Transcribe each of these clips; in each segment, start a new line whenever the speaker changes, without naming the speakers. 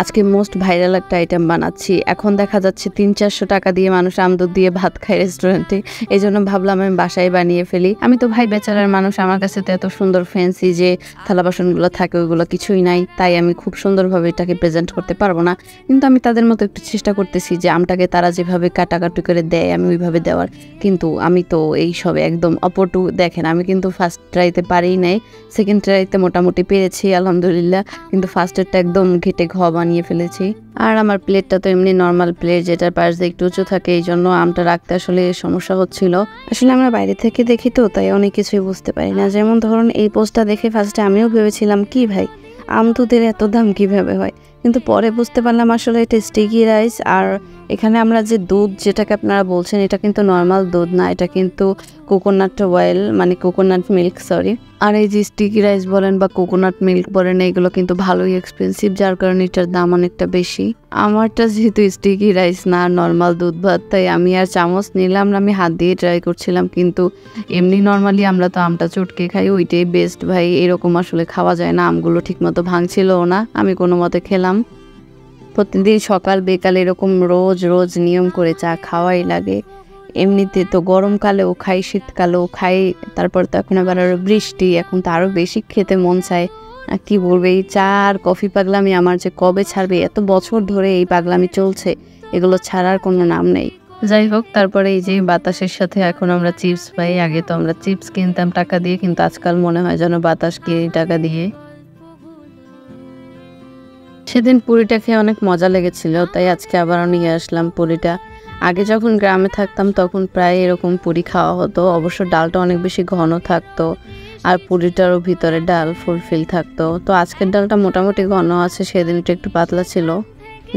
আজকে most viral একটা item বানাচ্ছি। এখন দেখা যাচ্ছে ৩-৪০০ টাকা দিয়ে মানুষ আমদুধ দিয়ে ভাত খায় রেস্টুরেন্টে। এজন্য ভাবলাম আমি বাসায় বানিয়ে ফেলি। আমি তো ভাই বেচারার মানুষ, আমার কাছে তো এত সুন্দর ফ্যান্সি যে থালা বাসনগুলো থাকে ওইগুলো কিছুই নাই। তাই আমি খুব সুন্দরভাবে এটাকে প্রেজেন্ট করতে পারবো না। কিন্তু আমি তাদের মতো একটু চেষ্টা করতেছি যে আমটাকে তারা যেভাবে কাটাকাটি করে দেয় আমি ওইভাবে দেওয়ার। কিন্তু আমি তো এইসবে একদম অপটু। দেখেন আমি কিন্তু ফার্স্ট ট্রাইতে পারিই নাই, সেকেন্ড ট্রাইতে মোটামুটি পেরেছি আলহামদুলিল্লাহ। কিন্তু ফার্স্টেরটা একদম ঘেটে ঘ বানিয়ে ফেলেছি। আর আমার প্লেটটা তো এমনি নর্মাল প্লেট, যেটার পাশ দিয়ে একটু উঁচু থাকে, এই জন্য আমটা রাখতে আসলে সমস্যা হচ্ছিল। আসলে আমরা বাইরে থেকে দেখি তো, তাই অনেক কিছুই বুঝতে পারি না। যেমন ধরুন এই পোস্টটা দেখে ফার্স্টে আমিও ভেবেছিলাম কি ভাই আমদুধের এত দাম কিভাবে হয়, কিন্তু পরে বুঝতে পারলাম আসলে এটা স্টিকি রাইস। আর এখানে আমরা যে দুধ যেটাকে আপনারা বলছেন, এটা কিন্তু নর্মাল দুধ না, এটা কিন্তু কোকোনাট অয়েল, মানে কোকোনাট মিল্ক, সরি। আর এই যে স্টিকি রাইস বলেন বা কোকোনাট মিল্ক বলেন, এগুলো কিন্তু ভালোই এক্সপেন্সিভ, যার কারণে এটার দাম অনেকটা বেশি। আমারটা যেহেতু স্টিকি রাইস না, নর্মাল দুধ ভাত, তাই আমি আর চামচ নিলাম না, আমি হাত দিয়ে ট্রাই করছিলাম। কিন্তু এমনি নর্মালি আমরা তো আমটা চটকে খাই, ওইটাই বেস্ট ভাই। এরকম আসলে খাওয়া যায় না, আমগুলো ঠিকমতো ভাঙছিলও না, আমি কোনো মতে খেলাম। প্রতিদিন সকাল বিকাল এরকম রোজ রোজ নিয়ম করে চা খাওয়াই লাগে। এমনিতে তো গরমকালেও খাই, শীতকালেও খাই, তারপর তো এখন আবার আরও বৃষ্টি, এখন তো আরও বেশি খেতে মন চায়। কি বলবে, এই চা আর কফি পাগলামি আমার যে কবে ছাড়বে, এত বছর ধরে এই পাগলামি চলছে, এগুলো ছাড়ার কোনো নাম নেই। যাই হোক, তারপরে এই যে বাতাসের সাথে এখন আমরা চিপস পাই। আগে তো আমরা চিপস কিনতাম টাকা দিয়ে, কিন্তু আজকাল মনে হয় যেন বাতাস কিনি টাকা দিয়ে। সেদিন পুরিটা খেয়ে অনেক মজা লেগেছিল, তাই আজকে আবারও নিয়ে আসলাম পুরিটা। আগে যখন গ্রামে থাকতাম তখন প্রায় এরকম পুরি খাওয়া হতো, অবশ্য ডালটা অনেক বেশি ঘন থাকতো আর পুরিটারও ভিতরে ডাল ফুলফিল থাকতো। তো আজকের ডালটা মোটামুটি ঘন আছে, সেদিনটা একটু পাতলা ছিল।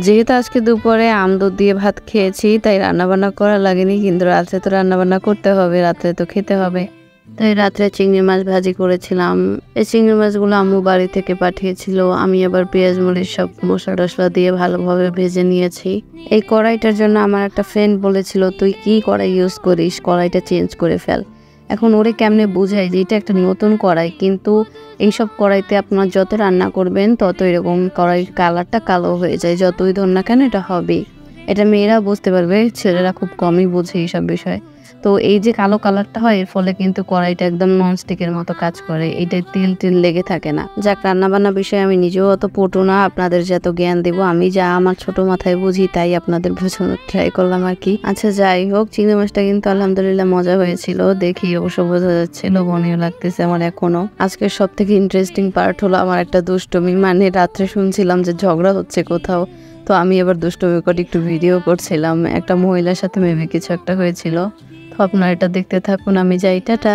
যেহেতু আজকে দুপুরে আমদুধ দিয়ে ভাত খেয়েছি, তাই রান্নাবান্না করা লাগেনি, কিন্তু রাত্রে তো রান্নাবান্না করতে হবে, রাত্রে তো খেতে হবে। তাই রাত্রে চিংড়ি মাছ ভাজি করেছিলাম। এই চিংড়ি মাছগুলো আম্মু বাড়ি থেকে পাঠিয়েছিল, আমি আবার পেঁয়াজ মরিচ সব মশলা টশলা দিয়ে ভালোভাবে ভেজে নিয়েছি। এই কড়াইটার জন্য আমার একটা ফ্রেন্ড বলেছিল, তুই কি কড়াই ইউজ করিস, কড়াইটা চেঞ্জ করে ফেল। এখন ওরে কেমনে বোঝাই যে এটা একটা নতুন কড়াই, কিন্তু এইসব কড়াইতে আপনার যত রান্না করবেন তত এরকম কড়াইয়ের কালারটা কালো হয়ে যায়, যতই ধর না কেন এটা হবেই। এটা মেয়েরা বুঝতে পারবে, ছেলেরা খুব কমই বোঝে এইসব বিষয়। তো এই যে কালো কালারটা হয়, এর ফলে কিন্তু কড়াইটা একদম ননস্টিকের মতো কাজ করে, এইটা তেল টেল লেগে থাকে না। যাক, রান্নাবান্না বিষয়ে আমি নিজেও অত পটু না, আপনাদের যত জ্ঞান দেবো, আমি যা আমার ছোট মাথায় বুঝি তাই আপনাদের বোঝানোর ট্রাই করলাম আর কি। আচ্ছা যাই হোক, চিংড়ি মাছটা কিন্তু আলহামদুলিল্লাহ মজা হয়েছিল, দেখি অবশ্য বোঝা যাচ্ছে, লোভনীয় লাগতেছে আমার এখনো। আজকের সব থেকে ইন্টারেস্টিং পার্ট হলো আমার একটা দুষ্টুমি, মানে রাত্রে শুনছিলাম যে ঝগড়া হচ্ছে কোথাও, তো আমি এবার দুষ্টুমি করে একটু ভিডিও করছিলাম, একটা মহিলার সাথে মেবি কিছু একটা হয়েছিল। তো আপনারা এটা দেখতে থাকুন, আমি যাই, টাটা।